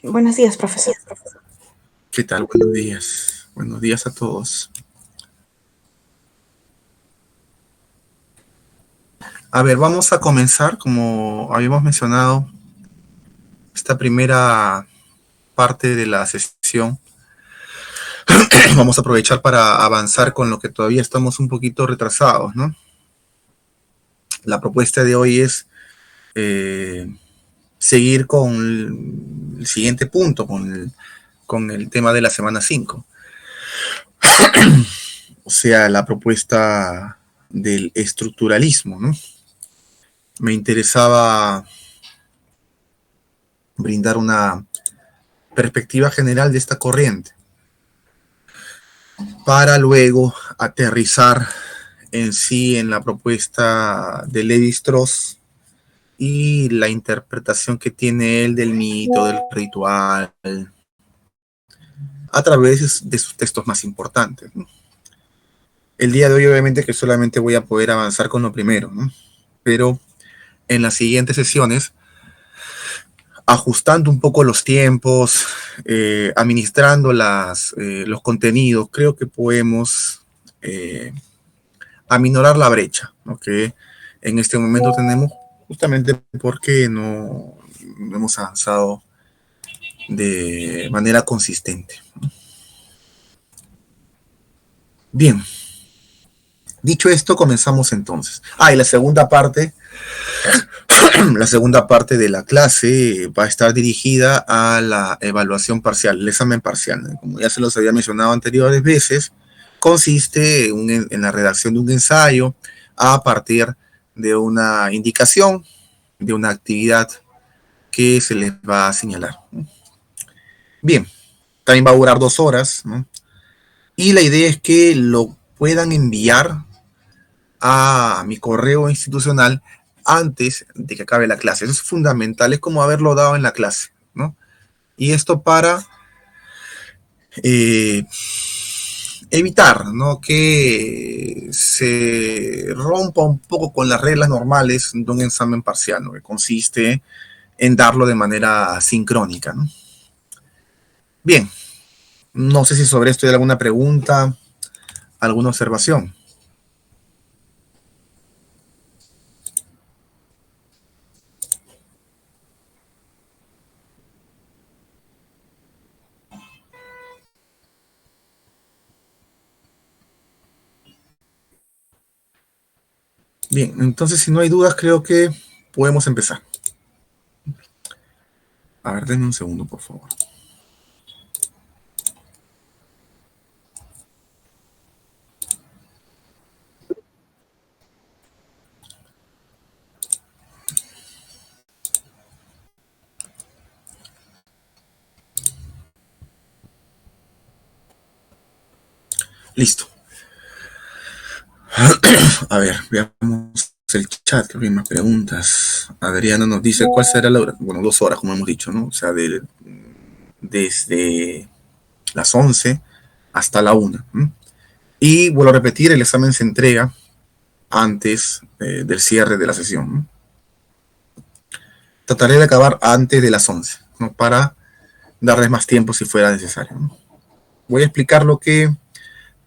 Buenos días, profesor. ¿Qué tal? Buenos días. Buenos días a todos. A ver, vamos a comenzar, como habíamos mencionado, esta primera parte de la sesión. Vamos a aprovechar para avanzar con lo que todavía estamos un poquito retrasados, ¿no? La propuesta de hoy es seguir con el siguiente punto, con el tema de la semana 5. O sea, la propuesta del estructuralismo, ¿no? Me interesaba brindar una perspectiva general de esta corriente para luego aterrizar en sí en la propuesta de Lévi-Strauss y la interpretación que tiene él del mito, del ritual, a través de sus textos más importantes, ¿no? El día de hoy obviamente que solamente voy a poder avanzar con lo primero, ¿no? Pero en las siguientes sesiones, ajustando un poco los tiempos, administrando los contenidos, creo que podemos aminorar la brecha, ¿no? Que en este momento tenemos, justamente porque no hemos avanzado de manera consistente. Bien, dicho esto, comenzamos entonces. Y la segunda parte de la clase va a estar dirigida a la evaluación parcial, el examen parcial. Como ya se los había mencionado anteriores veces, consiste en la redacción de un ensayo a partir de una indicación, de una actividad que se les va a señalar. Bien, también va a durar 2 horas, ¿no? Y la idea es que lo puedan enviar a mi correo institucional antes de que acabe la clase. Eso es fundamental, es como haberlo dado en la clase, ¿no? Y esto para eh, evitar, ¿no?, que se rompa un poco con las reglas normales de un examen parcial, ¿no?, que consiste en darlo de manera sincrónica, ¿no? Bien, no sé si sobre esto hay alguna pregunta, alguna observación. Bien, entonces si no hay dudas, creo que podemos empezar. A ver, denme un segundo, por favor. Listo. A ver, veamos el chat, que hay más preguntas. Adriana nos dice, ¿cuál será la hora? Bueno, 2 horas, como hemos dicho, ¿no? O sea, desde las 11 hasta la 1. Y vuelvo a repetir, el examen se entrega antes del cierre de la sesión, ¿no? Trataré de acabar antes de las 11, ¿no?, para darles más tiempo si fuera necesario, ¿no? Voy a explicar lo que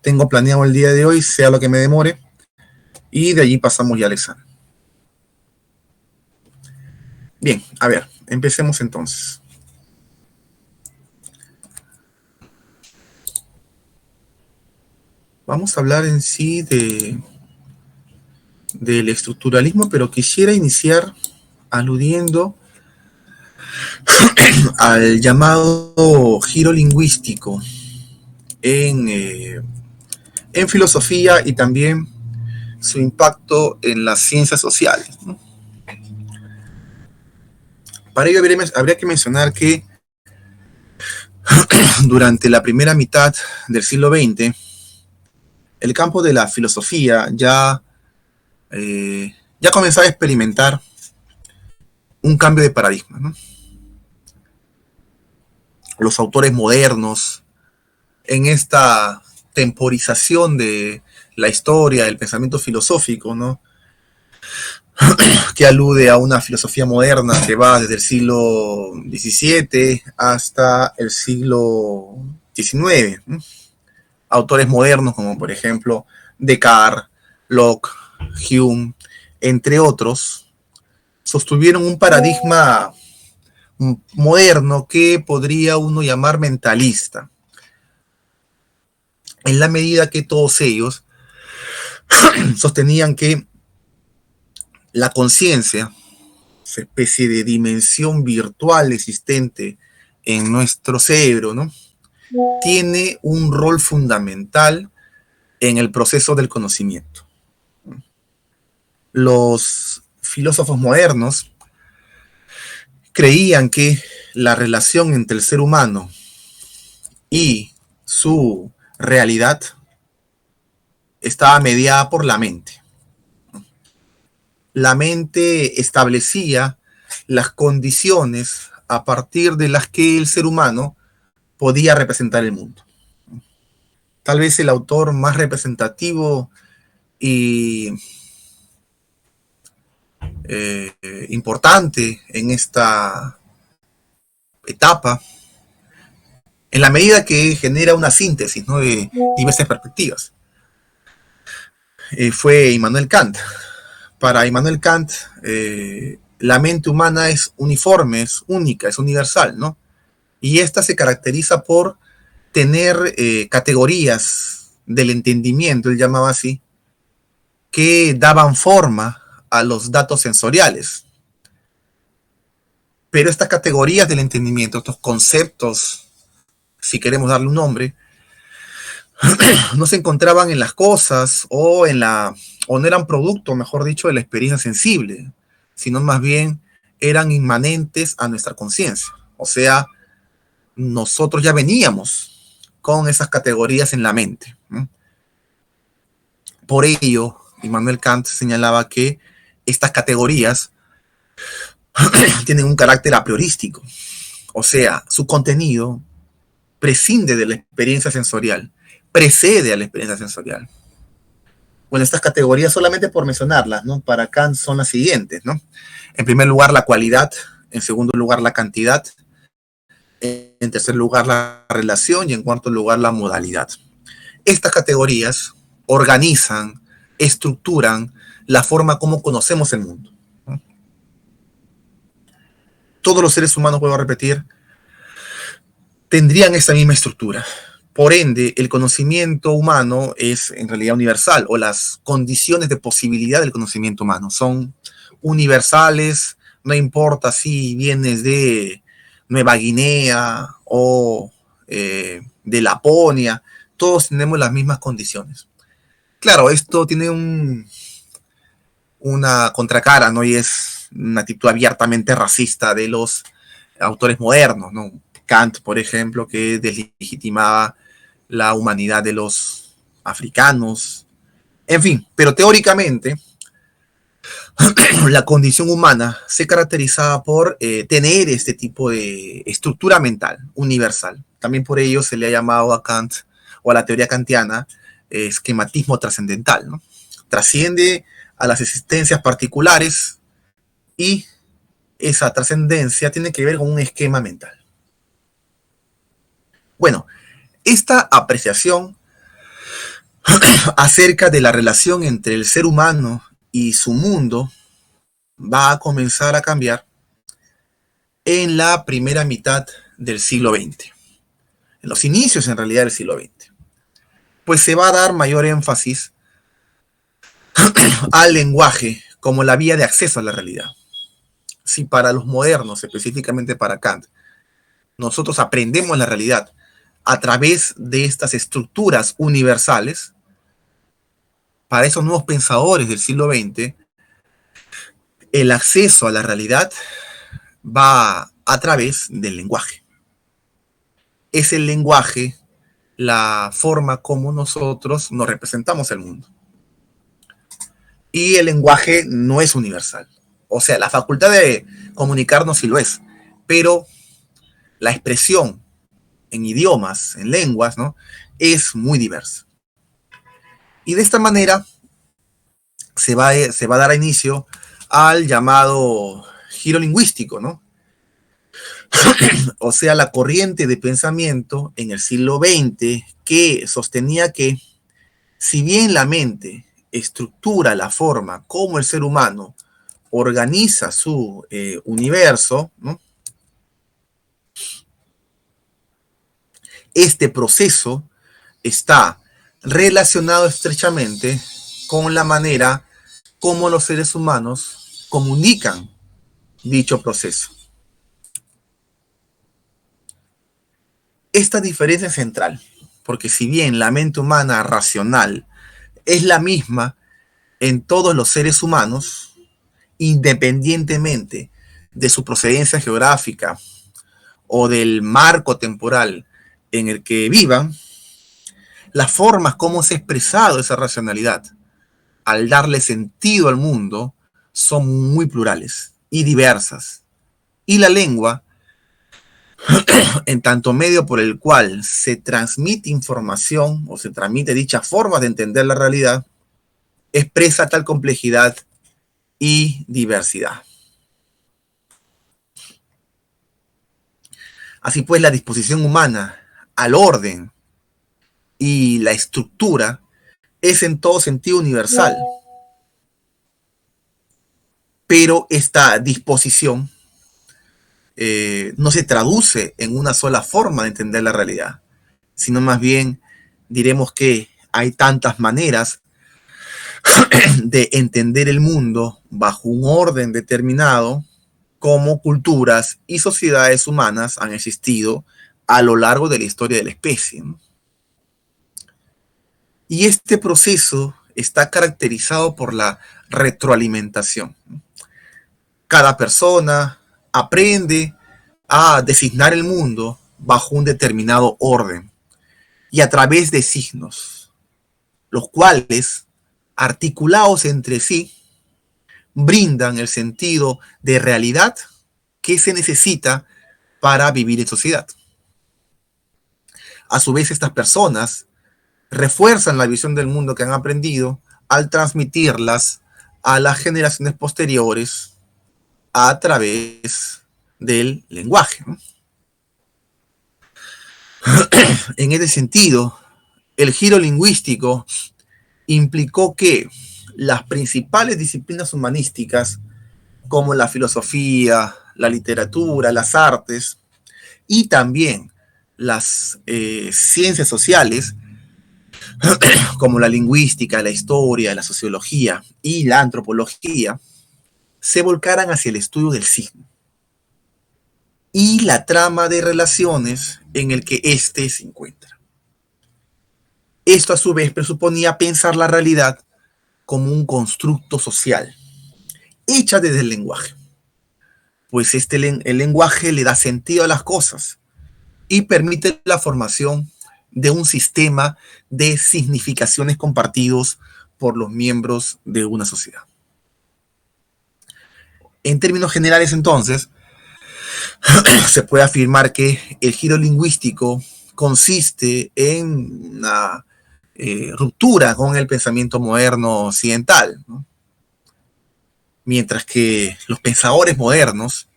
tengo planeado el día de hoy, sea lo que me demore, y de allí pasamos ya al examen. Bien, a ver, empecemos entonces. Vamos a hablar en sí del estructuralismo, pero quisiera iniciar aludiendo al llamado giro lingüístico en filosofía y también su impacto en las ciencias sociales, ¿no? Para ello habría que mencionar que durante la primera mitad del siglo XX, el campo de la filosofía ya comenzaba a experimentar un cambio de paradigma, ¿no? Los autores modernos, en esta temporización de la historia, del pensamiento filosófico, ¿no?, que alude a una filosofía moderna que va desde el siglo XVII hasta el siglo XIX. Autores modernos como por ejemplo Descartes, Locke, Hume, entre otros, sostuvieron un paradigma moderno que podría uno llamar mentalista, en la medida que todos ellos sostenían que la conciencia, esa especie de dimensión virtual existente en nuestro cerebro, ¿no?, tiene un rol fundamental en el proceso del conocimiento. Los filósofos modernos creían que la relación entre el ser humano y su realidad estaba mediada por la mente. La mente establecía las condiciones a partir de las que el ser humano podía representar el mundo. Tal vez el autor más representativo y importante en esta etapa, en la medida que genera una síntesis, ¿no?, de diversas perspectivas, fue Immanuel Kant. Para Immanuel Kant, la mente humana es uniforme, es única, es universal, ¿no? Y esta se caracteriza por tener categorías del entendimiento, él llamaba así, que daban forma a los datos sensoriales. Pero estas categorías del entendimiento, estos conceptos, si queremos darle un nombre, no se encontraban en las cosas o no eran producto, mejor dicho, de la experiencia sensible, sino más bien eran inmanentes a nuestra conciencia. O sea, nosotros ya veníamos con esas categorías en la mente. Por ello, Immanuel Kant señalaba que estas categorías tienen un carácter a priorístico, o sea, su contenido prescinde de la experiencia sensorial, precede a la experiencia sensorial. Bueno, estas categorías, solamente por mencionarlas, ¿no?, para Kant son las siguientes, ¿no? En primer lugar, la cualidad; en segundo lugar, la cantidad; en tercer lugar, la relación; y en cuarto lugar, la modalidad. Estas categorías organizan, estructuran la forma como conocemos el mundo. Todos los seres humanos, vuelvo a repetir, tendrían esa misma estructura. Por ende, el conocimiento humano es en realidad universal, o las condiciones de posibilidad del conocimiento humano son universales, no importa si vienes de Nueva Guinea o de Laponia, todos tenemos las mismas condiciones. Claro, esto tiene una contracara, ¿no?, y es una actitud abiertamente racista de los autores modernos, ¿no? Kant, por ejemplo, que deslegitimaba la humanidad de los africanos. En fin, pero teóricamente la condición humana se caracterizaba por tener este tipo de estructura mental universal. También por ello se le ha llamado a Kant, o a la teoría kantiana, esquematismo trascendental, ¿no? Trasciende a las existencias particulares y esa trascendencia tiene que ver con un esquema mental. Bueno, esta apreciación acerca de la relación entre el ser humano y su mundo va a comenzar a cambiar en la primera mitad del siglo XX, en los inicios en realidad del siglo XX, pues se va a dar mayor énfasis al lenguaje como la vía de acceso a la realidad. Si para los modernos, específicamente para Kant, nosotros aprendemos la realidad a través de estas estructuras universales, para esos nuevos pensadores del siglo XX, el acceso a la realidad va a través del lenguaje. Es el lenguaje la forma como nosotros nos representamos el mundo. Y el lenguaje no es universal. O sea, la facultad de comunicarnos sí lo es, pero la expresión en idiomas, en lenguas, ¿no?, es muy diversa. Y de esta manera se va a dar inicio al llamado giro lingüístico, ¿no? O sea, la corriente de pensamiento en el siglo XX que sostenía que si bien la mente estructura la forma como el ser humano organiza su universo, ¿no? Este proceso está relacionado estrechamente con la manera como los seres humanos comunican dicho proceso. Esta diferencia es central, porque si bien la mente humana racional es la misma en todos los seres humanos, independientemente de su procedencia geográfica o del marco temporal en el que vivan, las formas como se ha expresado esa racionalidad al darle sentido al mundo son muy plurales y diversas. Y la lengua, en tanto medio por el cual se transmite información o se transmite dichas formas de entender la realidad, expresa tal complejidad y diversidad. Así pues, la disposición humana al orden y la estructura es en todo sentido universal, pero esta disposición no se traduce en una sola forma de entender la realidad, sino más bien diremos que hay tantas maneras de entender el mundo bajo un orden determinado como culturas y sociedades humanas han existido a lo largo de la historia de la especie, ¿no? Y este proceso está caracterizado por la retroalimentación. Cada persona aprende a designar el mundo bajo un determinado orden y a través de signos, los cuales, articulados entre sí, brindan el sentido de realidad que se necesita para vivir en sociedad. A su vez, estas personas refuerzan la visión del mundo que han aprendido al transmitirlas a las generaciones posteriores a través del lenguaje, ¿no? En ese sentido, el giro lingüístico implicó que las principales disciplinas humanísticas, como la filosofía, la literatura, las artes y también las ciencias sociales, como la lingüística, la historia, la sociología y la antropología, se volcaran hacia el estudio del signo y la trama de relaciones en el que éste se encuentra. Esto a su vez presuponía pensar la realidad como un constructo social, hecha desde el lenguaje, pues el lenguaje le da sentido a las cosas y permite la formación de un sistema de significaciones compartidos por los miembros de una sociedad. En términos generales, entonces, se puede afirmar que el giro lingüístico consiste en una ruptura con el pensamiento moderno occidental, ¿no? Mientras que los pensadores modernos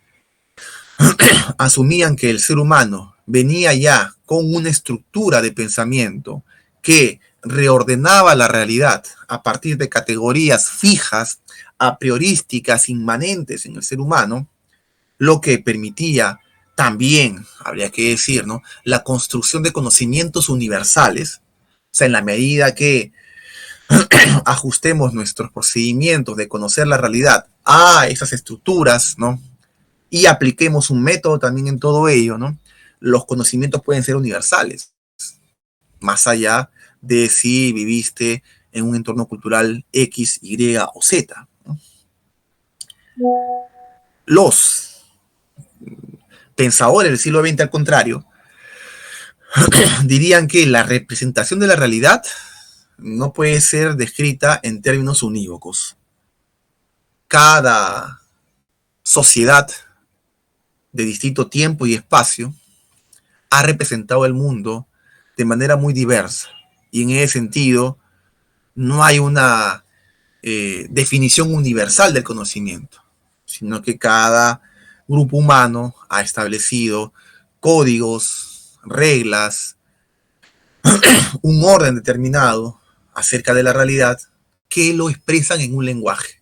asumían que el ser humano venía ya con una estructura de pensamiento que reordenaba la realidad a partir de categorías fijas, a priorísticas, inmanentes en el ser humano, lo que permitía también, habría que decir, ¿no?, la construcción de conocimientos universales. O sea, en la medida que ajustemos nuestros procedimientos de conocer la realidad a esas estructuras, ¿no?, y apliquemos un método también en todo ello, ¿no?, los conocimientos pueden ser universales, más allá de si viviste en un entorno cultural X, Y o Z, ¿no? Los pensadores del siglo XX, al contrario, dirían que la representación de la realidad no puede ser descrita en términos unívocos. Cada sociedad de distinto tiempo y espacio ha representado el mundo de manera muy diversa. Y en ese sentido, no hay una definición universal del conocimiento, sino que cada grupo humano ha establecido códigos, reglas, un orden determinado acerca de la realidad que lo expresan en un lenguaje.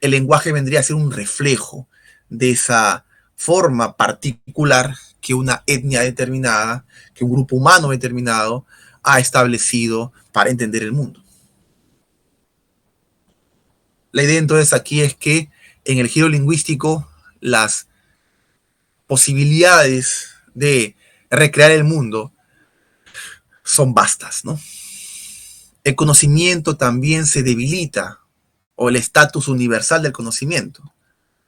El lenguaje vendría a ser un reflejo de esa forma particular que una etnia determinada, que un grupo humano determinado ha establecido para entender el mundo. La idea entonces aquí es que en el giro lingüístico las posibilidades de recrear el mundo son vastas, ¿no? El conocimiento también se debilita, o el estatus universal del conocimiento,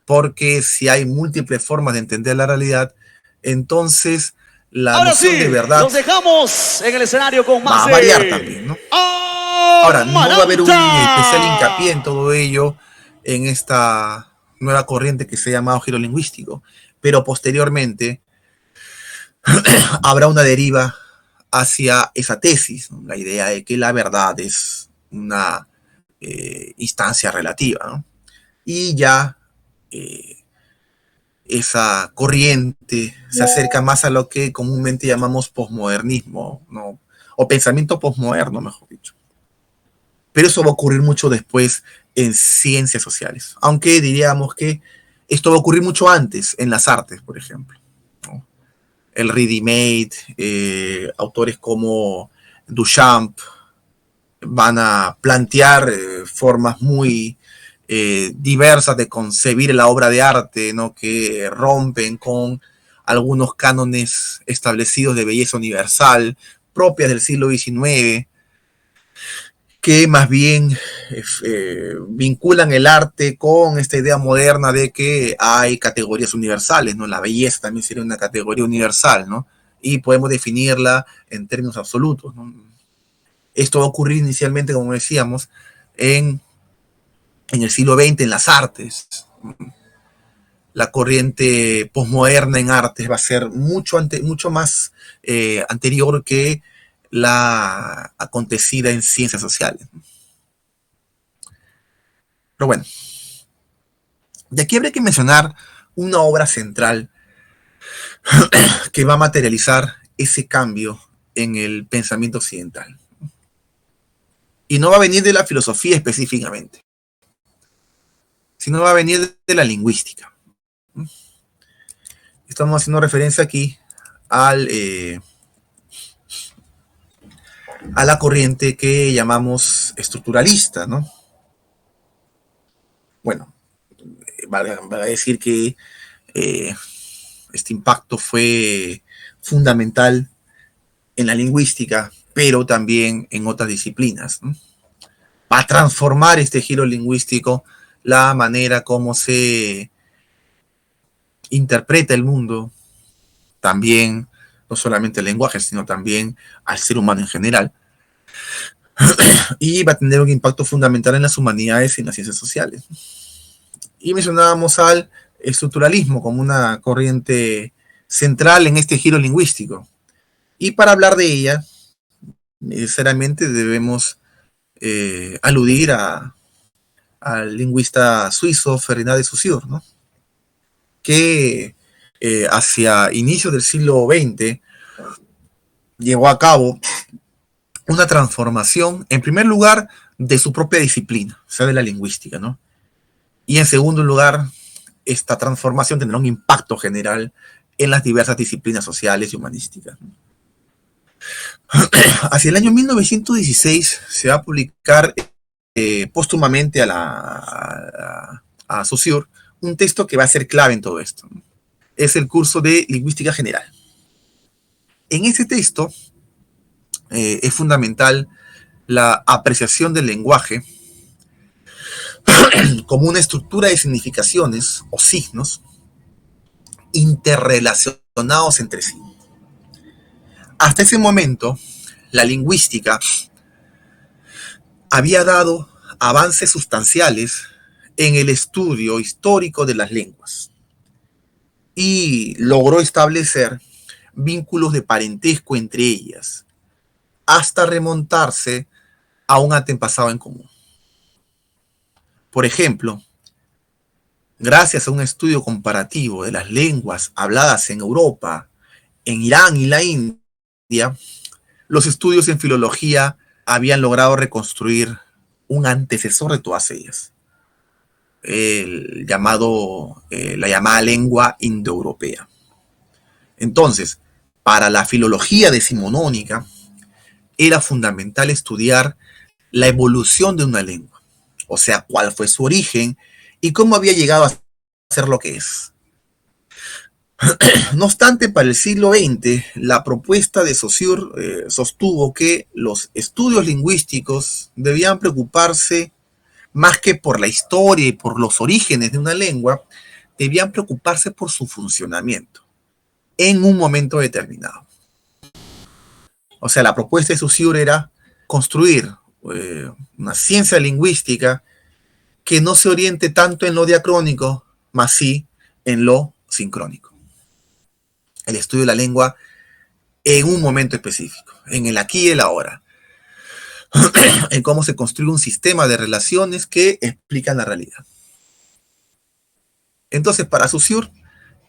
porque si hay múltiples formas de entender la realidad, entonces la Ahora noción de sí, verdad los dejamos en el escenario con va más a variar también, ¿no? Ahora, no va a haber un especial hincapié en Amaranta. todo ello en esta nueva corriente que se ha llamado giro lingüístico, pero posteriormente habrá una deriva hacia esa tesis, ¿no? La idea de que la verdad es una instancia relativa, ¿no? Y ya eh, esa corriente se acerca más a lo que comúnmente llamamos posmodernismo, ¿no? O pensamiento posmoderno, mejor dicho. Pero eso va a ocurrir mucho después en ciencias sociales, aunque diríamos que esto va a ocurrir mucho antes en las artes, por ejemplo, ¿no? El ready-made, autores como Duchamp van a plantear formas muy diversas de concebir la obra de arte, ¿no? Que rompen con algunos cánones establecidos de belleza universal propias del siglo XIX, que más bien vinculan el arte con esta idea moderna de que hay categorías universales, ¿no? La belleza también sería una categoría universal, ¿no? Y podemos definirla en términos absolutos, ¿no? Esto va a ocurrir inicialmente, como decíamos, en el siglo XX en las artes. La corriente posmoderna en artes va a ser mucho más anterior que la acontecida en ciencias sociales. Pero bueno, de aquí habría que mencionar una obra central que va a materializar ese cambio en el pensamiento occidental. Y no va a venir de la filosofía específicamente, sino va a venir de la lingüística. Estamos haciendo referencia aquí al, a la corriente que llamamos estructuralista, ¿no? Bueno, va a decir que eh, este impacto fue fundamental en la lingüística, pero también en otras disciplinas, ¿no? Va a transformar este giro lingüístico la manera como se interpreta el mundo, también no solamente el lenguaje, sino también al ser humano en general, y va a tener un impacto fundamental en las humanidades y en las ciencias sociales. Y mencionábamos al estructuralismo como una corriente central en este giro lingüístico. Y para hablar de ella, necesariamente debemos aludir al lingüista suizo Ferdinand de Saussure, ¿no? Que hacia inicios del siglo XX llevó a cabo una transformación, en primer lugar, de su propia disciplina, o sea, de la lingüística, ¿no? Y en segundo lugar, esta transformación tendrá un impacto general en las diversas disciplinas sociales y humanísticas. Hacia el año 1916 se va a publicar póstumamente a Saussure un texto que va a ser clave en todo esto. Es el curso de Lingüística General. En ese texto es fundamental la apreciación del lenguaje como una estructura de significaciones o signos interrelacionados entre sí. Hasta ese momento, la lingüística había dado avances sustanciales en el estudio histórico de las lenguas y logró establecer vínculos de parentesco entre ellas, hasta remontarse a un antepasado en común. Por ejemplo, gracias a un estudio comparativo de las lenguas habladas en Europa, en Irán y la India, los estudios en filología habían logrado reconstruir un antecesor de todas ellas, la llamada lengua indoeuropea. Entonces, para la filología decimonónica, era fundamental estudiar la evolución de una lengua, o sea, cuál fue su origen y cómo había llegado a ser lo que es. No obstante, para el siglo XX, la propuesta de Saussure sostuvo que los estudios lingüísticos debían preocuparse más que por la historia y por los orígenes de una lengua, debían preocuparse por su funcionamiento en un momento determinado. O sea, la propuesta de Saussure era construir una ciencia lingüística que no se oriente tanto en lo diacrónico, más sí en lo sincrónico. El estudio de la lengua en un momento específico, en el aquí y el ahora, en cómo se construye un sistema de relaciones que explican la realidad. Entonces, para Saussure,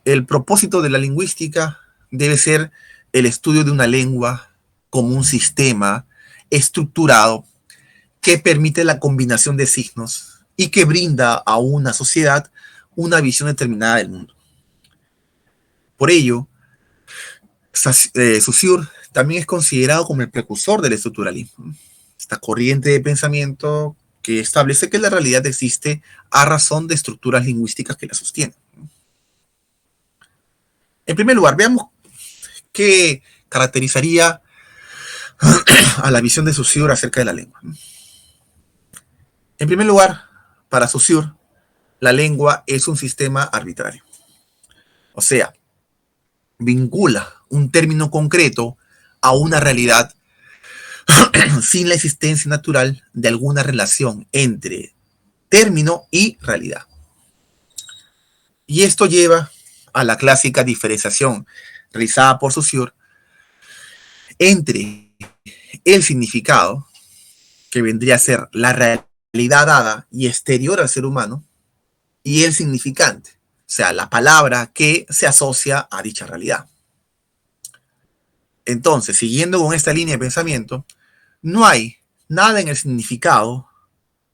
el propósito de la lingüística debe ser el estudio de una lengua como un sistema estructurado que permite la combinación de signos y que brinda a una sociedad una visión determinada del mundo. Por ello, Saussure también es considerado como el precursor del estructuralismo, esta corriente de pensamiento que establece que la realidad existe a razón de estructuras lingüísticas que la sostienen. En primer lugar, veamos qué caracterizaría a la visión de Saussure acerca de la lengua. En primer lugar, para Saussure, la lengua es un sistema arbitrario. O sea, vincula un término concreto a una realidad sin la existencia natural de alguna relación entre término y realidad. Y esto lleva a la clásica diferenciación realizada por Saussure entre el significado, que vendría a ser la realidad dada y exterior al ser humano, y el significante, o sea, la palabra que se asocia a dicha realidad. Entonces, siguiendo con esta línea de pensamiento, no hay nada en el significado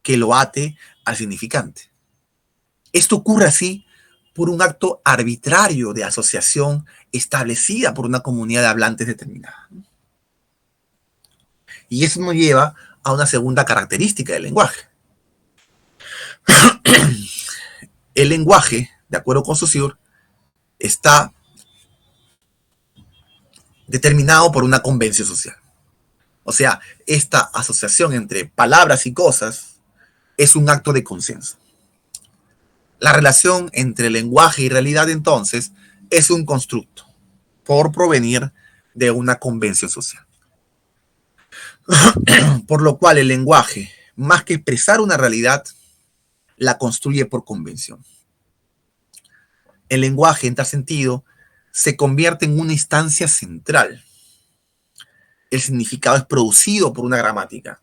que lo ate al significante. Esto ocurre así por un acto arbitrario de asociación establecida por una comunidad de hablantes determinada. Y eso nos lleva a una segunda característica del lenguaje. El lenguaje, de acuerdo con Saussure, está determinado por una convención social. O sea, esta asociación entre palabras y cosas es un acto de consenso. La relación entre lenguaje y realidad, entonces, es un constructo por provenir de una convención social. Por lo cual el lenguaje, más que expresar una realidad, la construye por convención. El lenguaje, en tal sentido, se convierte en una instancia central. El significado es producido por una gramática,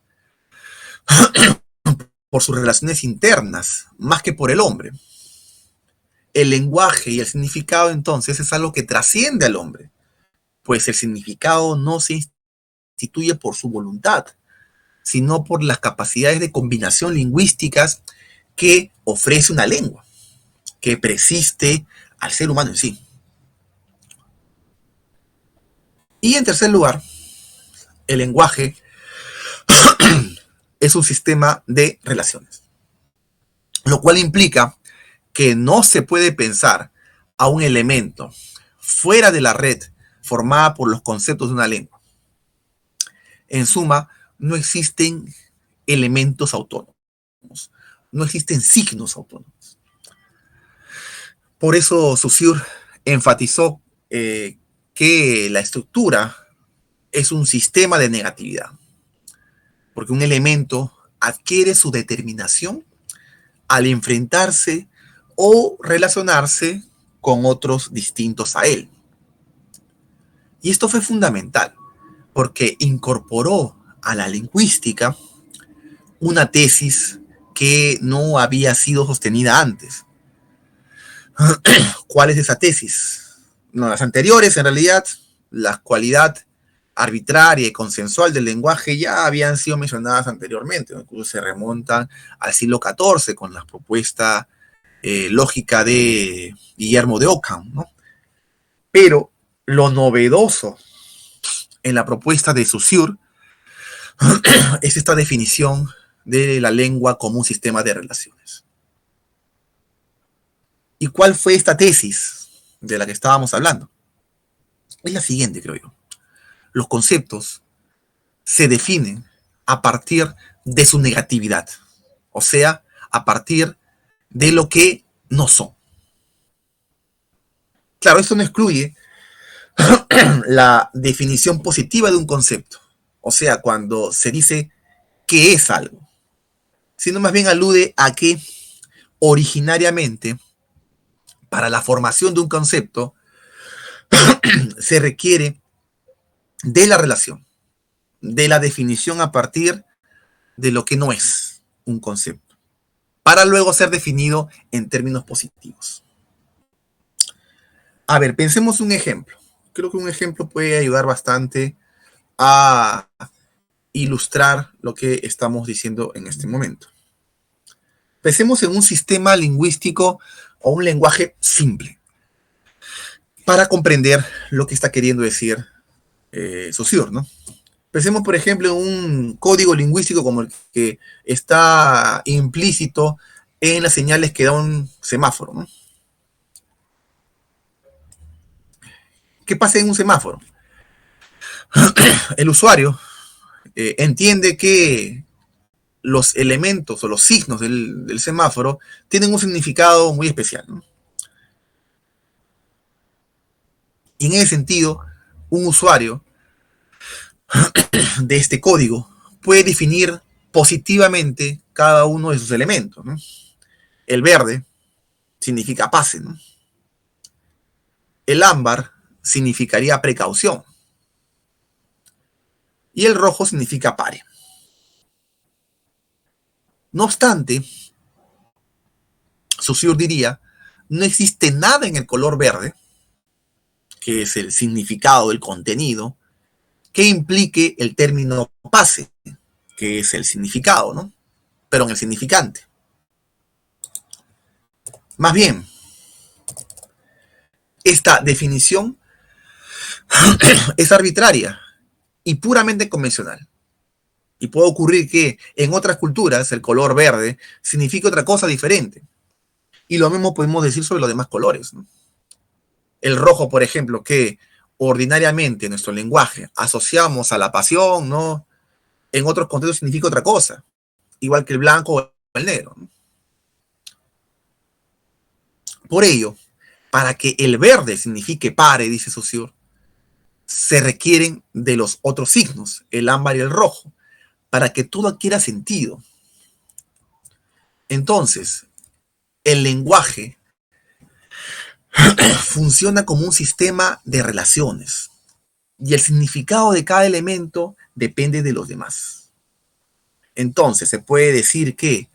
por sus relaciones internas, más que por el hombre. El lenguaje y el significado, entonces, es algo que trasciende al hombre, pues el significado no se instituye por su voluntad, sino por las capacidades de combinación lingüísticas que ofrece una lengua, que persiste al ser humano en sí. Y en tercer lugar, el lenguaje es un sistema de relaciones, lo cual implica que no se puede pensar a un elemento fuera de la red formada por los conceptos de una lengua. En suma, no existen elementos autónomos, no existen signos autónomos. Por eso Saussure enfatizó que la estructura es un sistema de negatividad, porque un elemento adquiere su determinación al enfrentarse o relacionarse con otros distintos a él. Y esto fue fundamental, porque incorporó a la lingüística una tesis que no había sido sostenida antes. ¿Cuál es esa tesis? No, las anteriores, en realidad, la cualidad arbitraria y consensual del lenguaje ya habían sido mencionadas anteriormente, ¿no? Incluso se remontan al siglo XIV con la propuesta lógica de Guillermo de Ockham, ¿no? Pero lo novedoso en la propuesta de Saussure es esta definición de la lengua como un sistema de relaciones. ¿Y cuál fue esta tesis de la que estábamos hablando? Es la siguiente, creo yo. Los conceptos se definen a partir de su negatividad, o sea, a partir de lo que no son. Claro, esto no excluye la definición positiva de un concepto, o sea, cuando se dice que es algo, sino más bien alude a que originariamente, para la formación de un concepto, se requiere de la relación, de la definición a partir de lo que no es un concepto, para luego ser definido en términos positivos. A ver, pensemos un ejemplo. Creo que un ejemplo puede ayudar bastante a ilustrar lo que estamos diciendo en este momento. Pensemos en un sistema lingüístico o un lenguaje simple para comprender lo que está queriendo decir Saussure, ¿no? Pensemos, por ejemplo, en un código lingüístico como el que está implícito en las señales que da un semáforo, ¿no? ¿Qué pasa en un semáforo? El usuario entiende que los elementos o los signos del semáforo tienen un significado muy especial, ¿no? Y en ese sentido, un usuario de este código puede definir positivamente cada uno de sus elementos, ¿no? El verde significa pase, ¿no? El ámbar significaría precaución. Y el rojo significa pare. No obstante, Saussure diría, no existe nada en el color verde, que es el significado del contenido, que implique el término pase, que es el significado, ¿no? Pero en el significante. Más bien, esta definición es arbitraria y puramente convencional. Y puede ocurrir que en otras culturas el color verde signifique otra cosa diferente. Y lo mismo podemos decir sobre los demás colores, ¿no? El rojo, por ejemplo, que ordinariamente en nuestro lenguaje asociamos a la pasión, ¿no? En otros contextos significa otra cosa, igual que el blanco o el negro, ¿no? Por ello, para que el verde signifique pare, dice Saussure, se requieren de los otros signos, el ámbar y el rojo, para que todo adquiera sentido. Entonces, el lenguaje funciona como un sistema de relaciones y el significado de cada elemento depende de los demás. Entonces, se puede decir que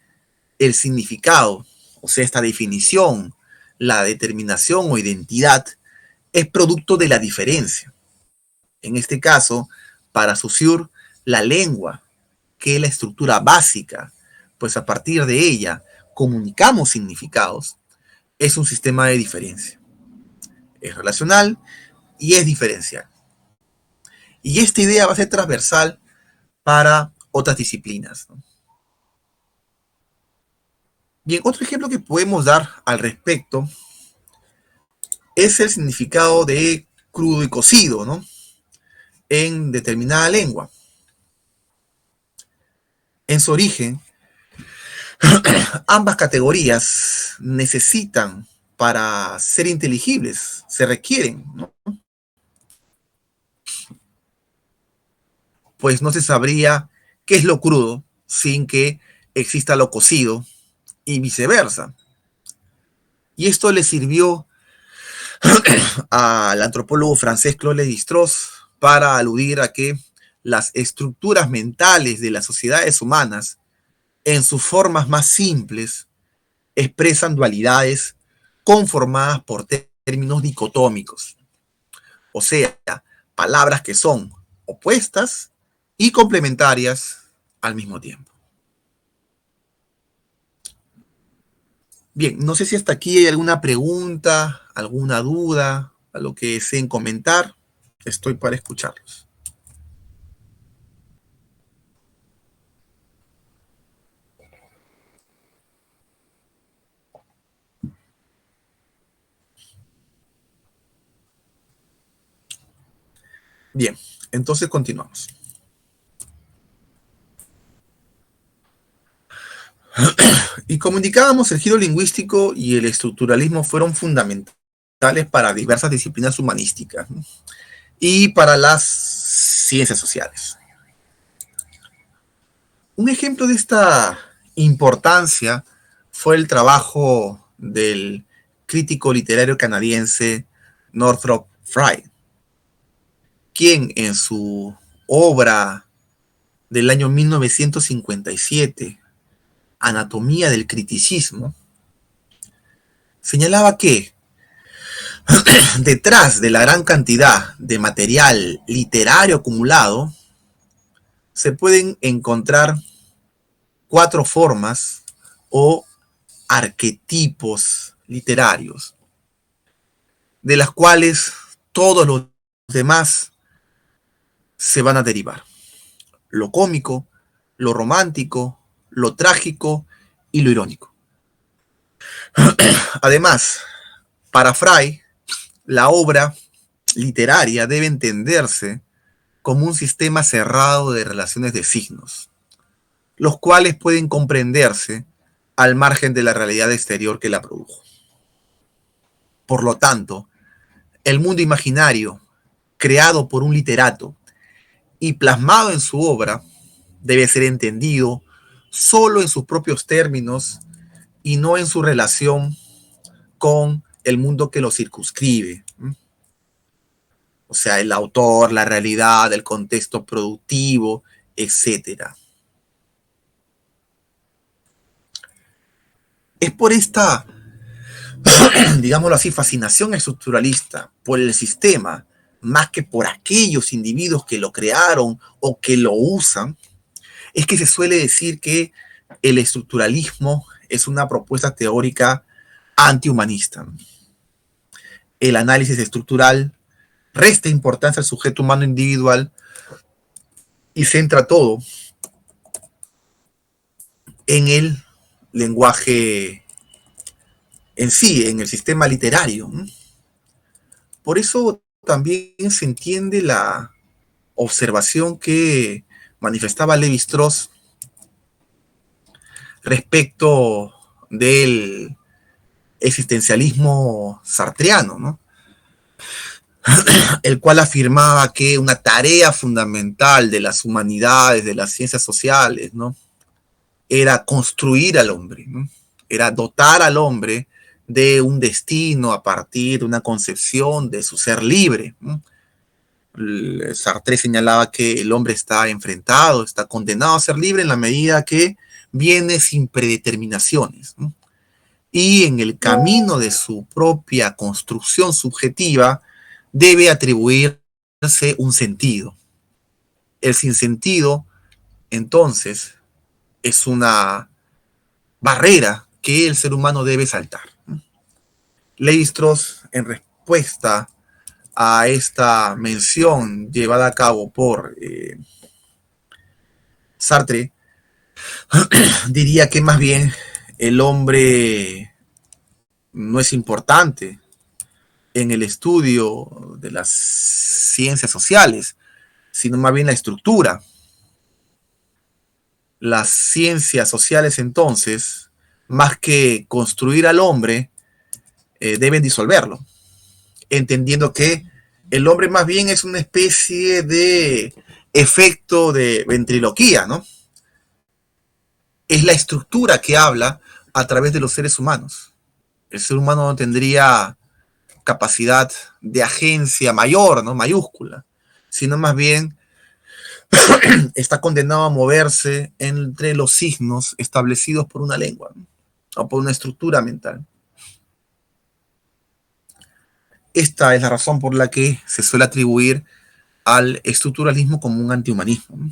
el significado, o sea, esta definición, la determinación o identidad, es producto de la diferencia. En este caso, para Saussure, la lengua, que es la estructura básica, pues a partir de ella comunicamos significados, es un sistema de diferencia. Es relacional y es diferencial. Y esta idea va a ser transversal para otras disciplinas, ¿no? Bien, otro ejemplo que podemos dar al respecto es el significado de crudo y cocido, ¿no? En determinada lengua. En su origen, ambas categorías necesitan, para ser inteligibles, se requieren, ¿no? Pues no se sabría qué es lo crudo sin que exista lo cocido y viceversa. Y esto le sirvió al antropólogo francés Claude Lévi-Strauss para aludir a que las estructuras mentales de las sociedades humanas en sus formas más simples, expresan dualidades conformadas por términos dicotómicos, o sea, palabras que son opuestas y complementarias al mismo tiempo. Bien, no sé si hasta aquí hay alguna pregunta, alguna duda, a lo que deseen comentar. Estoy para escucharlos. Bien, entonces continuamos. Y como indicábamos, el giro lingüístico y el estructuralismo fueron fundamentales para diversas disciplinas humanísticas, ¿no?, y para las ciencias sociales. Un ejemplo de esta importancia fue el trabajo del crítico literario canadiense Northrop Frye, quien en su obra del año 1957, Anatomía del criticismo, señalaba que detrás de la gran cantidad de material literario acumulado se pueden encontrar 4 formas o arquetipos literarios, de las cuales todos los demás se van a derivar: lo cómico, lo romántico, lo trágico y lo irónico. Además, para Frye, la obra literaria debe entenderse como un sistema cerrado de relaciones de signos, los cuales pueden comprenderse al margen de la realidad exterior que la produjo. Por lo tanto, el mundo imaginario, creado por un literato y plasmado en su obra, debe ser entendido solo en sus propios términos y no en su relación con el mundo que lo circunscribe. O sea, el autor, la realidad, el contexto productivo, etcétera. Es por esta, digámoslo así, fascinación estructuralista por el sistema, más que por aquellos individuos que lo crearon o que lo usan, es que se suele decir que el estructuralismo es una propuesta teórica antihumanista. El análisis estructural resta importancia al sujeto humano individual y centra todo en el lenguaje en sí, en el sistema literario. Por eso también se entiende la observación que manifestaba Lévi-Strauss respecto del existencialismo sartreano, ¿no?, el cual afirmaba que una tarea fundamental de las humanidades, de las ciencias sociales, ¿no?, era construir al hombre, ¿no?, era dotar al hombre de un destino a partir de una concepción de su ser libre, ¿no? Sartre señalaba que el hombre está enfrentado, está condenado a ser libre en la medida que viene sin predeterminaciones, ¿no?, y en el camino de su propia construcción subjetiva debe atribuirse un sentido. El sinsentido, entonces, es una barrera que el ser humano debe saltar. Lévi-Strauss, en respuesta a esta mención llevada a cabo por Sartre, diría que más bien el hombre no es importante en el estudio de las ciencias sociales, sino más bien la estructura. Las ciencias sociales, entonces, más que construir al hombre, deben disolverlo, entendiendo que el hombre más bien es una especie de efecto de ventriloquía, ¿no? Es la estructura que habla a través de los seres humanos. El ser humano no tendría capacidad de agencia mayor, ¿no?, mayúscula, sino más bien está condenado a moverse entre los signos establecidos por una lengua, ¿no? O por una estructura mental. Esta es la razón por la que se suele atribuir al estructuralismo como un antihumanismo, ¿no?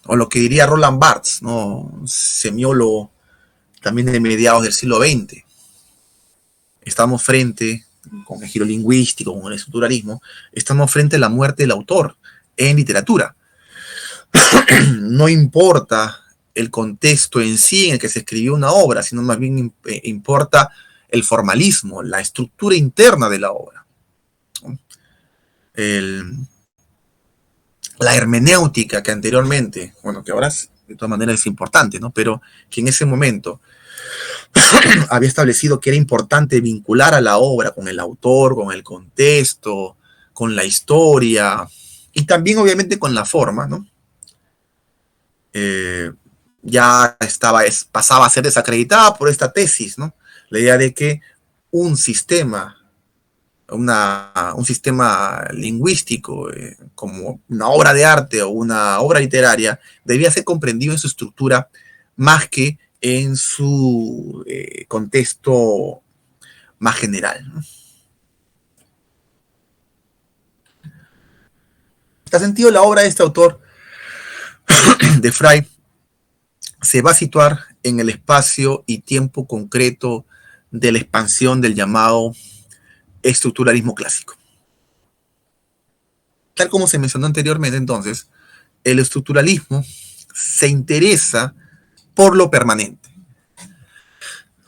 O lo que diría Roland Barthes, ¿no? Semiólogo también de mediados del siglo XX. Estamos frente, con el giro lingüístico, con el estructuralismo, estamos frente a la muerte del autor en literatura. No importa el contexto en sí en el que se escribió una obra, sino más bien importa el formalismo, la estructura interna de la obra. La hermenéutica que anteriormente, bueno, que ahora de todas maneras es importante, ¿no? Pero que en ese momento había establecido que era importante vincular a la obra con el autor, con el contexto, con la historia y también obviamente con la forma, ¿no? Ya pasaba a ser desacreditada por esta tesis, ¿no? La idea de que un sistema lingüístico, como una obra de arte o una obra literaria, debía ser comprendido en su estructura más que en su contexto más general, ¿no? En este sentido, la obra de este autor, de Frey, se va a situar en el espacio y tiempo concreto de la expansión del llamado estructuralismo clásico. Tal como se mencionó anteriormente, entonces, el estructuralismo se interesa por lo permanente,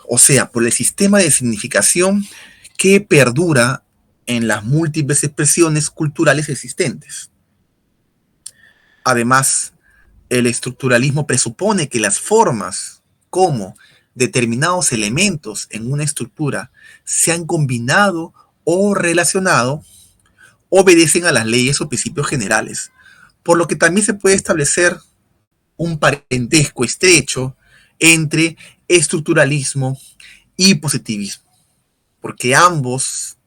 o sea, por el sistema de significación que perdura en las múltiples expresiones culturales existentes. Además, el estructuralismo presupone que las formas como determinados elementos en una estructura se han combinado o relacionado obedecen a las leyes o principios generales, por lo que también se puede establecer un parentesco estrecho entre estructuralismo y positivismo, porque ambos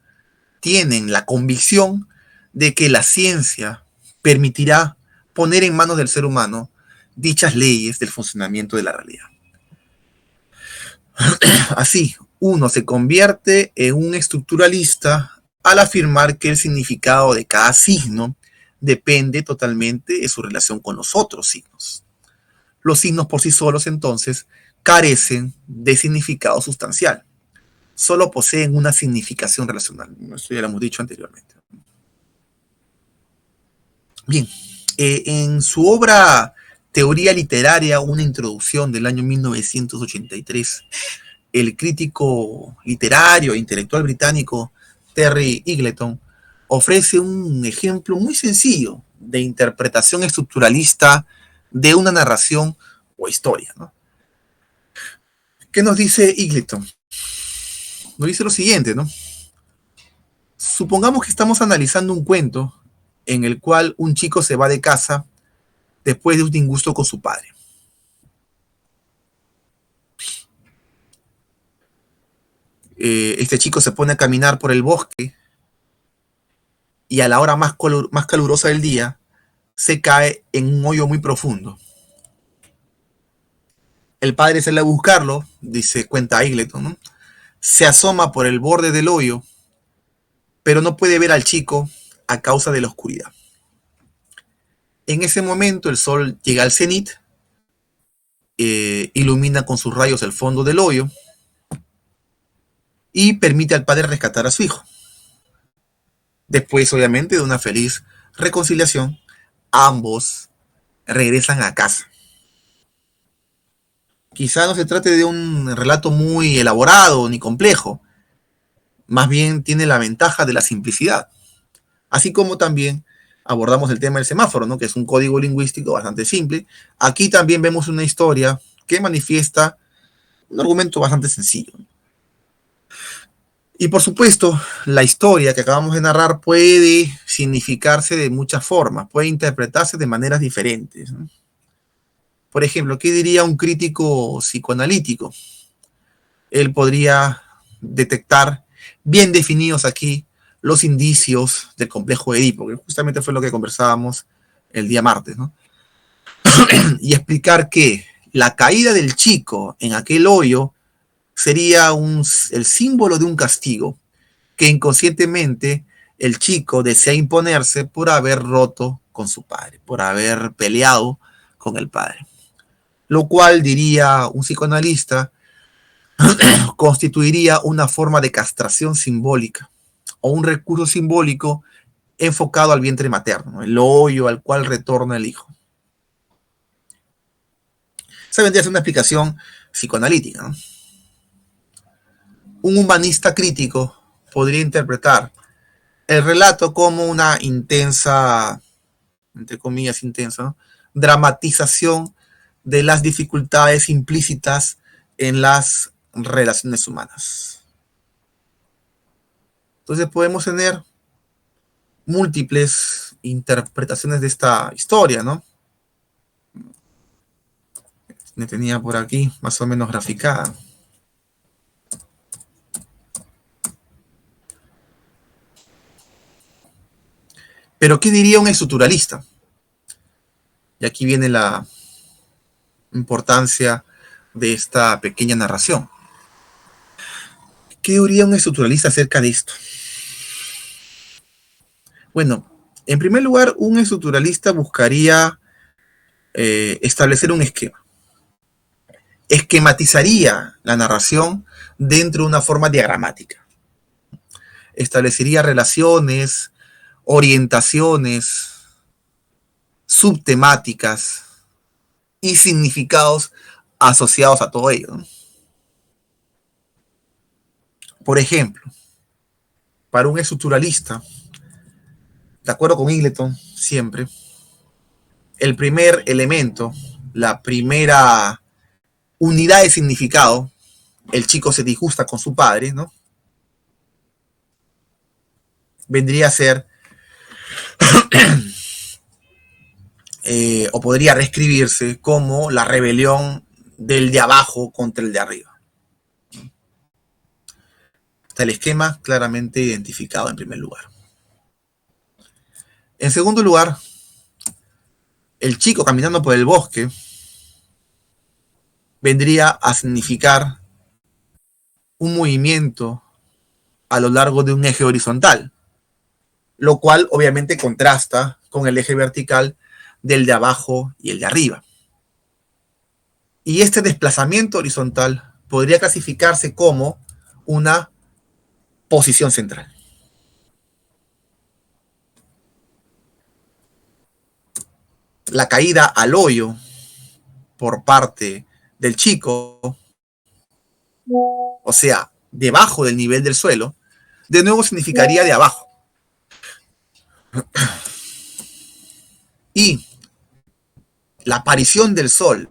tienen la convicción de que la ciencia permitirá poner en manos del ser humano dichas leyes del funcionamiento de la realidad. Así, uno se convierte en un estructuralista al afirmar que el significado de cada signo depende totalmente de su relación con los otros signos. Los signos por sí solos, entonces, carecen de significado sustancial. Solo poseen una significación relacional. Esto ya lo hemos dicho anteriormente. Bien, en su obra Teoría Literaria, una introducción del año 1983, el crítico literario e intelectual británico Terry Eagleton ofrece un ejemplo muy sencillo de interpretación estructuralista de una narración o historia, ¿no? ¿Qué nos dice Eagleton? Nos dice lo siguiente, ¿no? Supongamos que estamos analizando un cuento en el cual un chico se va de casa después de un disgusto con su padre. Este chico se pone a caminar por el bosque y a la hora más calurosa del día se cae en un hoyo muy profundo. El padre sale a buscarlo, cuenta Eagleton, ¿no? Se asoma por el borde del hoyo, pero no puede ver al chico a causa de la oscuridad. En ese momento el sol llega al cenit, ilumina con sus rayos el fondo del hoyo y permite al padre rescatar a su hijo. Después, obviamente, de una feliz reconciliación, ambos regresan a casa. Quizá no se trate de un relato muy elaborado ni complejo, más bien tiene la ventaja de la simplicidad. Así como también abordamos el tema del semáforo, ¿no? Que es un código lingüístico bastante simple. Aquí también vemos una historia que manifiesta un argumento bastante sencillo. Y por supuesto, la historia que acabamos de narrar puede significarse de muchas formas, puede interpretarse de maneras diferentes, ¿no? Por ejemplo, ¿qué diría un crítico psicoanalítico? Él podría detectar bien definidos aquí los indicios del complejo de Edipo, que justamente fue lo que conversábamos el día martes, ¿no? Y explicar que la caída del chico en aquel hoyo sería el símbolo de un castigo que inconscientemente el chico desea imponerse por haber roto con su padre, por haber peleado con el padre. Lo cual, diría un psicoanalista, constituiría una forma de castración simbólica o un recurso simbólico enfocado al vientre materno, el hoyo al cual retorna el hijo. Esa vendría a ser una explicación psicoanalítica, ¿no? Un humanista crítico podría interpretar el relato como una intensa, entre comillas, intensa, ¿no?, dramatización de las dificultades implícitas en las relaciones humanas. Entonces podemos tener múltiples interpretaciones de esta historia, ¿no? Me tenía por aquí más o menos graficada. Pero ¿qué diría un estructuralista? Y aquí viene la importancia de esta pequeña narración. ¿Qué diría un estructuralista acerca de esto? Bueno, en primer lugar, un estructuralista buscaría establecer un esquema. Esquematizaría la narración dentro de una forma diagramática. Establecería relaciones, orientaciones, subtemáticas y significados asociados a todo ello, ¿no? Por ejemplo, para un estructuralista, de acuerdo con Eagleton, siempre, el primer elemento, la primera unidad de significado, el chico se disgusta con su padre, ¿no?, vendría a ser o podría reescribirse como la rebelión del de abajo contra el de arriba. Está el esquema claramente identificado en primer lugar. En segundo lugar, el chico caminando por el bosque vendría a significar un movimiento a lo largo de un eje horizontal, lo cual obviamente contrasta con el eje vertical del de abajo y el de arriba. Y este desplazamiento horizontal podría clasificarse como una posición central. La caída al hoyo por parte del chico, o sea, debajo del nivel del suelo, de nuevo significaría de abajo. Y la aparición del sol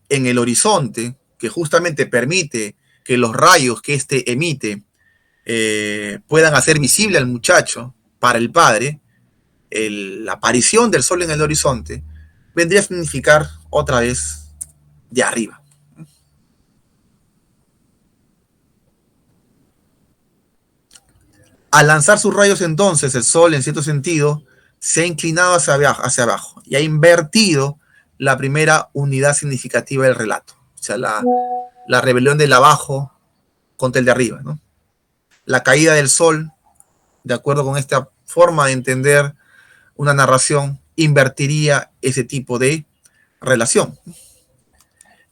en el horizonte, que justamente permite que los rayos que éste emite puedan hacer visible al muchacho para el padre, la aparición del sol en el horizonte vendría a significar otra vez de arriba. Al lanzar sus rayos entonces, el sol en cierto sentido se ha inclinado hacia abajo y ha invertido la primera unidad significativa del relato, o sea, la rebelión del abajo contra el de arriba, ¿no? La caída del sol, de acuerdo con esta forma de entender una narración, invertiría ese tipo de relación.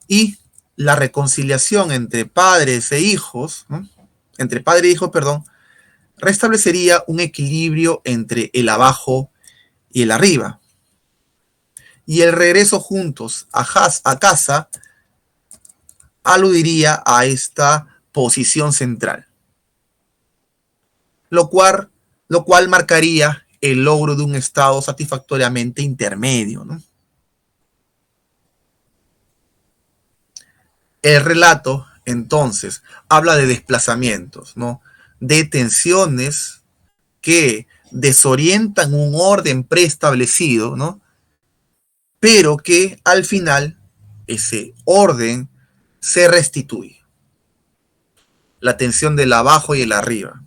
Y la reconciliación entre padres e hijos, ¿no?, entre padre e hijo, perdón, restablecería un equilibrio entre el abajo y el arriba. Y el regreso juntos a casa aludiría a esta posición central, lo cual marcaría el logro de un estado satisfactoriamente intermedio, ¿no? El relato, entonces, habla de desplazamientos, ¿no?, de tensiones que desorientan un orden preestablecido, ¿no?, pero que al final ese orden se restituye. La tensión del abajo y el arriba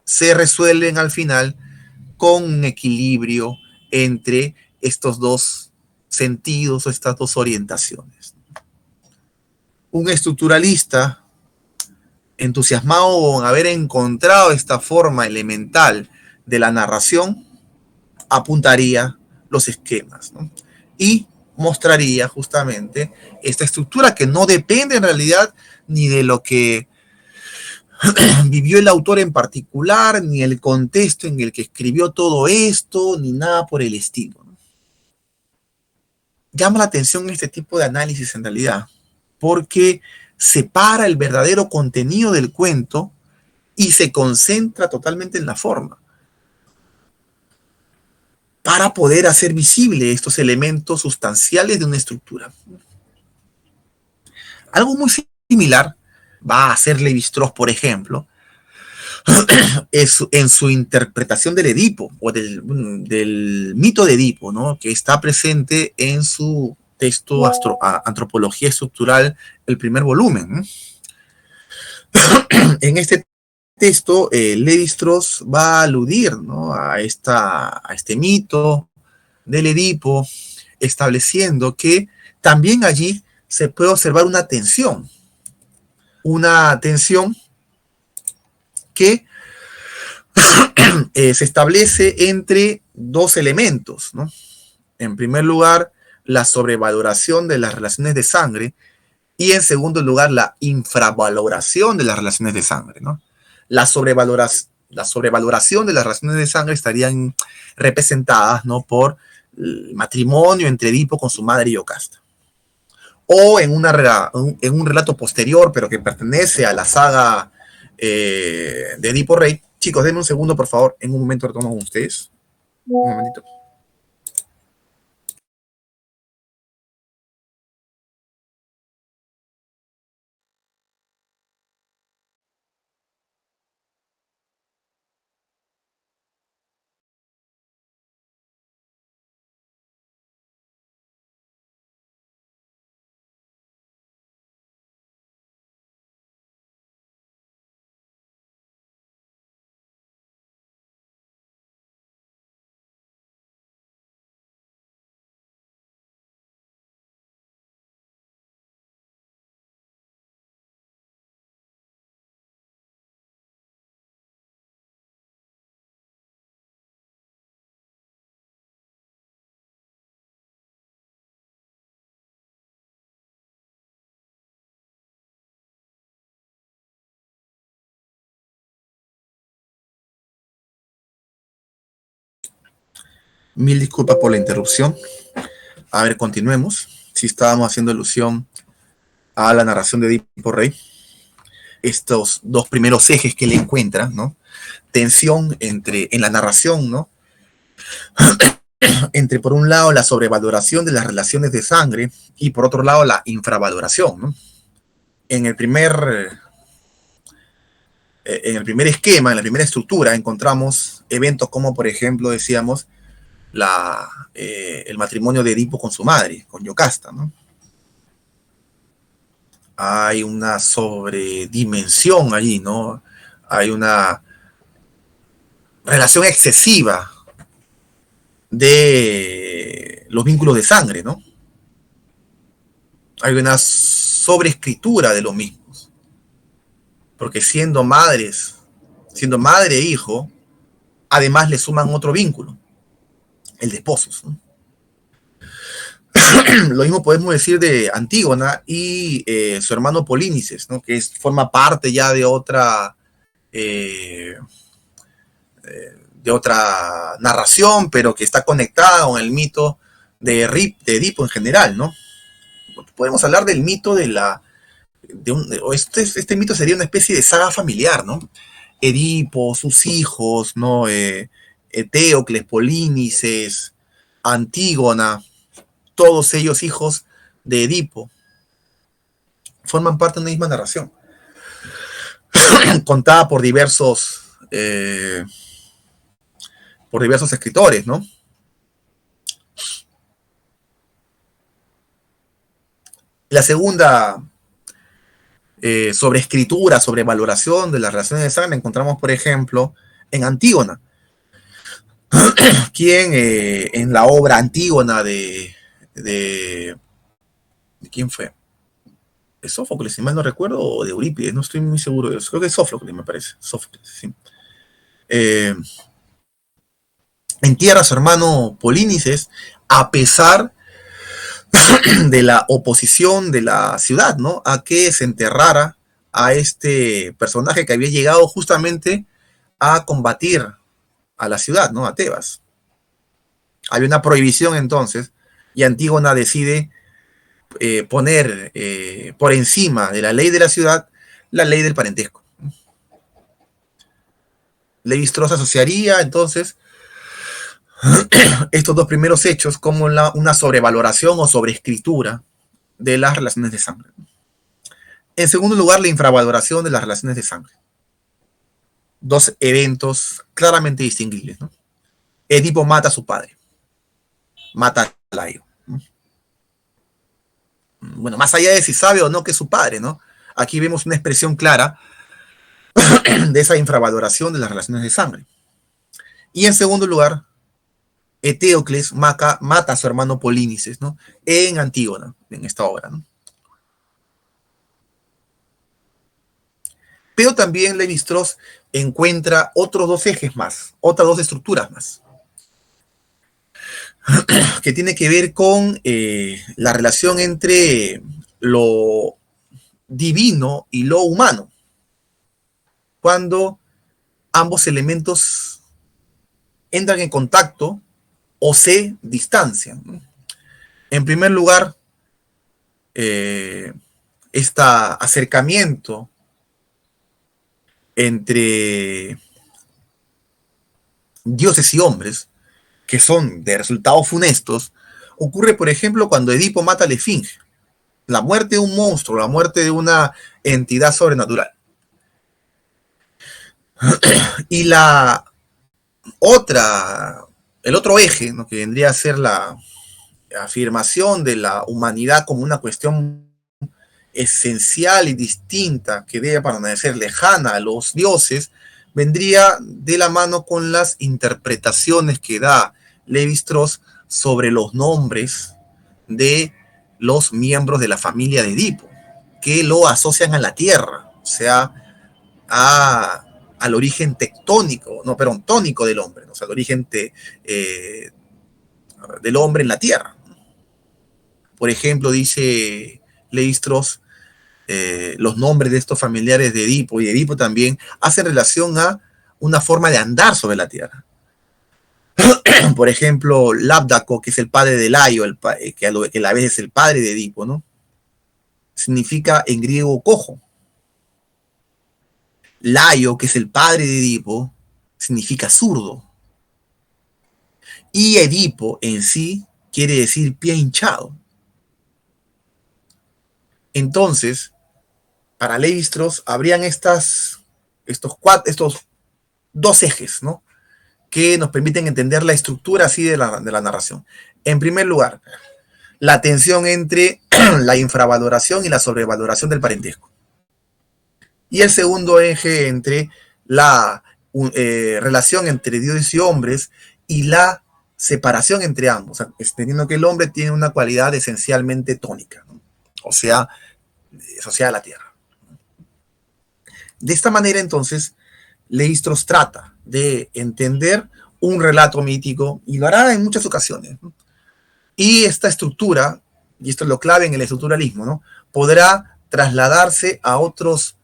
se resuelven al final con un equilibrio entre estos dos sentidos o estas dos orientaciones. Un estructuralista entusiasmado con haber encontrado esta forma elemental de la narración apuntaría los esquemas, ¿no? Y mostraría justamente esta estructura que no depende en realidad ni de lo que vivió el autor en particular, ni el contexto en el que escribió todo esto, ni nada por el estilo, ¿no? Llama la atención este tipo de análisis en realidad, porque separa el verdadero contenido del cuento y se concentra totalmente en la forma, para poder hacer visible estos elementos sustanciales de una estructura. Algo muy similar va a hacer Lévi-Strauss, por ejemplo, en su interpretación del Edipo, o del mito de Edipo, ¿no? Que está presente en su texto Antropología Estructural, el primer volumen, ¿no? En este texto, Lévi-Strauss va a aludir, ¿no? a este mito del Edipo, estableciendo que también allí se puede observar una tensión que se establece entre dos elementos, ¿no? En primer lugar, la sobrevaloración de las relaciones de sangre y en segundo lugar, la infravaloración de las relaciones de sangre, ¿no? La sobrevaloración de las relaciones de sangre estarían representadas, ¿no? por el matrimonio entre Edipo con su madre Yocasta. O en un relato posterior, pero que pertenece a la saga de Edipo Rey. Chicos, denme un segundo, por favor. En un momento retomo con ustedes. Un momentito. Mil disculpas por la interrupción. A ver, continuemos. Si estábamos haciendo alusión a la narración de Edipo Rey, estos dos primeros ejes que le encuentra, ¿no? Tensión en la narración, ¿no? Entre, por un lado, la sobrevaloración de las relaciones de sangre y, por otro lado, la infravaloración, ¿no? En el primer esquema, en la primera estructura, encontramos eventos como, por ejemplo, decíamos, el matrimonio de Edipo con su madre, con Yocasta, ¿no? Hay una sobredimensión allí, ¿no? Hay una relación excesiva de los vínculos de sangre, ¿no? Hay una sobreescritura de los mismos. Porque siendo madre e hijo, además le suman otro vínculo, el de esposos, ¿no? Lo mismo podemos decir de Antígona y su hermano Polínices, ¿no? Que forma parte ya de otra narración, pero que está conectada con el mito de Edipo en general, ¿no? Podemos hablar del mito este mito sería una especie de saga familiar, ¿no? Edipo, sus hijos, ¿no? Eteocles, Polínices, Antígona, todos ellos hijos de Edipo, forman parte de una misma narración, contada por diversos escritores, ¿no? La segunda sobre escritura, sobre valoración de las relaciones de sangre, encontramos, por ejemplo, en Antígona, quien en la obra Antígona ¿de quién fue? ¿De Sófocles, si mal no recuerdo, o de Eurípides? No estoy muy seguro de eso. Creo que es Sófocles, me parece. Sófocles, sí. Eh, Entierra a su hermano Polínices a pesar de la oposición de la ciudad, ¿no? A que se enterrara a este personaje que había llegado justamente a combatir a la ciudad, ¿no? A Tebas. Había una prohibición entonces y Antígona decide poner por encima de la ley de la ciudad la ley del parentesco. Levi-Strauss asociaría entonces estos dos primeros hechos como una sobrevaloración o sobreescritura de las relaciones de sangre. En segundo lugar, la infravaloración de las relaciones de sangre. Dos eventos claramente distinguibles, ¿no? Edipo mata a su padre, mata a Laio. Bueno, más allá de si sabe o no que es su padre, ¿no? Aquí vemos una expresión clara de esa infravaloración de las relaciones de sangre. Y en segundo lugar, Eteocles mata a su hermano Polínices, ¿no? En Antígona, en esta obra, ¿no? Pero también Levi-Strauss encuentra otros dos ejes más, otras dos estructuras más, que tiene que ver con la relación entre lo divino y lo humano, cuando ambos elementos entran en contacto o se distancian, ¿no? En primer lugar, este acercamiento entre dioses y hombres, que son de resultados funestos, ocurre, por ejemplo, cuando Edipo mata a la Esfinge. La muerte de un monstruo, la muerte de una entidad sobrenatural. Y el otro eje, ¿no?, que vendría a ser la afirmación de la humanidad como una cuestión esencial y distinta que debe permanecer lejana a los dioses, vendría de la mano con las interpretaciones que da Levi-Strauss sobre los nombres de los miembros de la familia de Edipo, que lo asocian a la Tierra, o sea, al origen tectónico, no, perdón, tónico del hombre, ¿no? O sea, al origen del hombre en la Tierra. Por ejemplo, dice Levi-Strauss, los nombres de estos familiares de Edipo y de Edipo también hacen relación a una forma de andar sobre la Tierra. Por ejemplo, Labdaco, que es el padre de Laio, que a la vez es el padre de Edipo, ¿no? Significa en griego cojo. Laio, que es el padre de Edipo, significa zurdo. Y Edipo en sí quiere decir pie hinchado. Entonces, para Levi-Strauss habrían estos dos ejes, ¿no?, que nos permiten entender la estructura así de la narración. En primer lugar, la tensión entre la infravaloración y la sobrevaloración del parentesco. Y el segundo eje entre la relación entre dioses y hombres y la separación entre ambos, entendiendo que el hombre tiene una cualidad esencialmente tónica, ¿no?, o sea, asociada a la Tierra. De esta manera, entonces, Levi-Strauss trata de entender un relato mítico, y lo hará en muchas ocasiones, ¿no? Y esta estructura, y esto es lo clave en el estructuralismo, ¿no?, podrá trasladarse a otros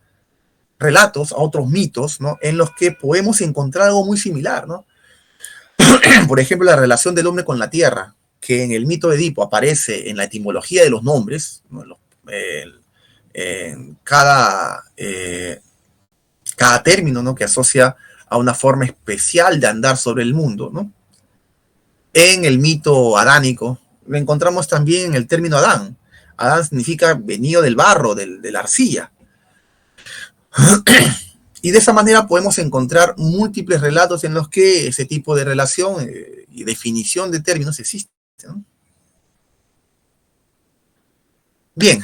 relatos, a otros mitos, ¿no?, en los que podemos encontrar algo muy similar, ¿no? Por ejemplo, la relación del hombre con la tierra, que en el mito de Edipo aparece en la etimología de los nombres, ¿no?, en cada término, ¿no?, que asocia a una forma especial de andar sobre el mundo, ¿no? En el mito adánico lo encontramos también en el término Adán. Adán significa venido del barro, de la arcilla. Y de esa manera podemos encontrar múltiples relatos en los que ese tipo de relación y definición de términos existe, ¿no? Bien,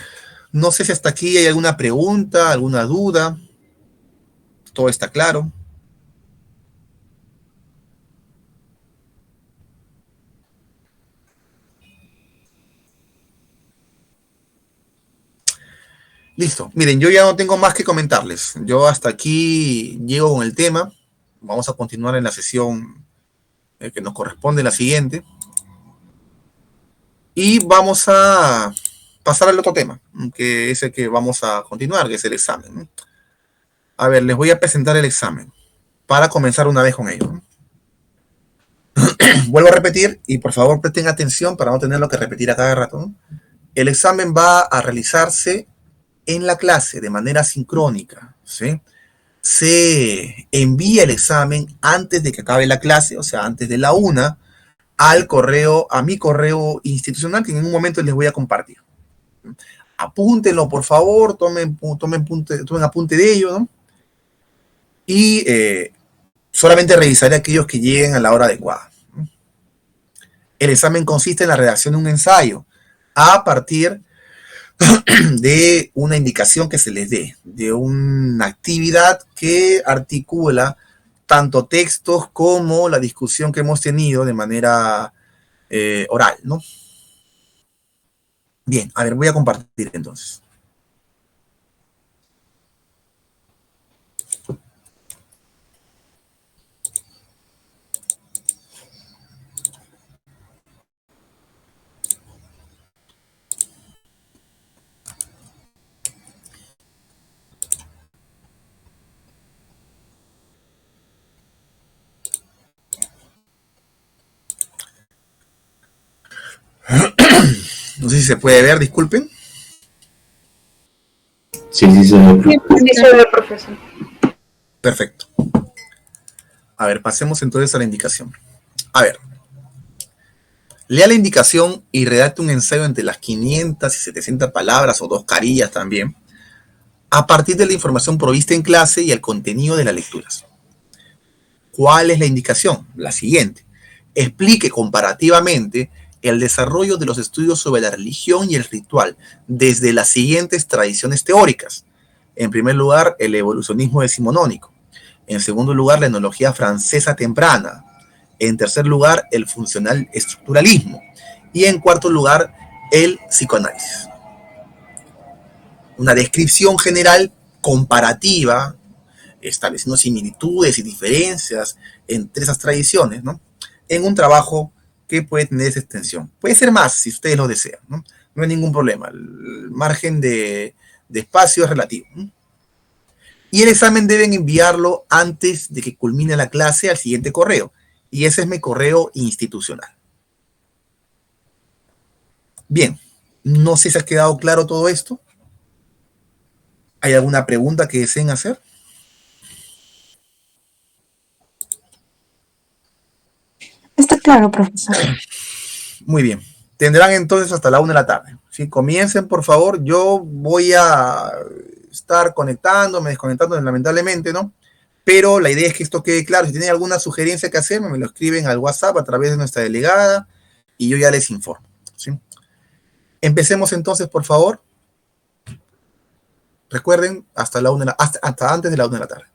no sé si hasta aquí hay alguna pregunta, alguna duda. Todo está claro. Listo. Miren, yo ya no tengo más que comentarles. Yo hasta aquí llego con el tema. Vamos a continuar en la sesión que nos corresponde, la siguiente. Y vamos a pasar al otro tema, que es el que vamos a continuar, que es el examen. A ver, les voy a presentar el examen para comenzar una vez con ello. Vuelvo a repetir y por favor presten atención para no tenerlo que repetir a cada rato. El examen va a realizarse en la clase de manera sincrónica, ¿sí? Se envía el examen antes de que acabe la clase, o sea, antes de la 1, al correo, a mi correo institucional, que en un momento les voy a compartir. Apúntenlo, por favor, tomen apunte de ello, ¿no? Y solamente revisaré aquellos que lleguen a la hora adecuada. El examen consiste en la redacción de un ensayo a partir de una indicación que se les dé, de una actividad que articula tanto textos como la discusión que hemos tenido de manera oral, ¿no? Bien, a ver, voy a compartir entonces. No sé si se puede ver, disculpen. Sí, sí, señor profesor. Sí, soy el profesor. Perfecto. A ver, pasemos entonces a la indicación. A ver, lea la indicación y redacte un ensayo entre las 500 y 700 palabras o 2 carillas también, a partir de la información provista en clase y el contenido de las lecturas. ¿Cuál es la indicación? La siguiente. Explique comparativamente el desarrollo de los estudios sobre la religión y el ritual desde las siguientes tradiciones teóricas. En primer lugar, el evolucionismo decimonónico. En segundo lugar, la etnología francesa temprana. En tercer lugar, el funcional estructuralismo. Y en cuarto lugar, el psicoanálisis. Una descripción general comparativa, estableciendo similitudes y diferencias entre esas tradiciones, ¿no? En un trabajo que puede tener esa extensión. Puede ser más si ustedes lo desean, ¿no? No hay ningún problema. El margen de espacio es relativo, ¿no? Y el examen deben enviarlo antes de que culmine la clase al siguiente correo. Y ese es mi correo institucional. Bien, no sé si ha quedado claro todo esto. ¿Hay alguna pregunta que deseen hacer? Está claro, profesor. Muy bien. Tendrán entonces hasta la 1 de la tarde. ¿Sí? Comiencen, por favor. Yo voy a estar conectándome, desconectando lamentablemente, ¿no? Pero la idea es que esto quede claro. Si tienen alguna sugerencia que hacerme, me lo escriben al WhatsApp a través de nuestra delegada y yo ya les informo. ¿Sí? Empecemos entonces, por favor. Recuerden, hasta la 1 hasta antes de la 1 de la tarde.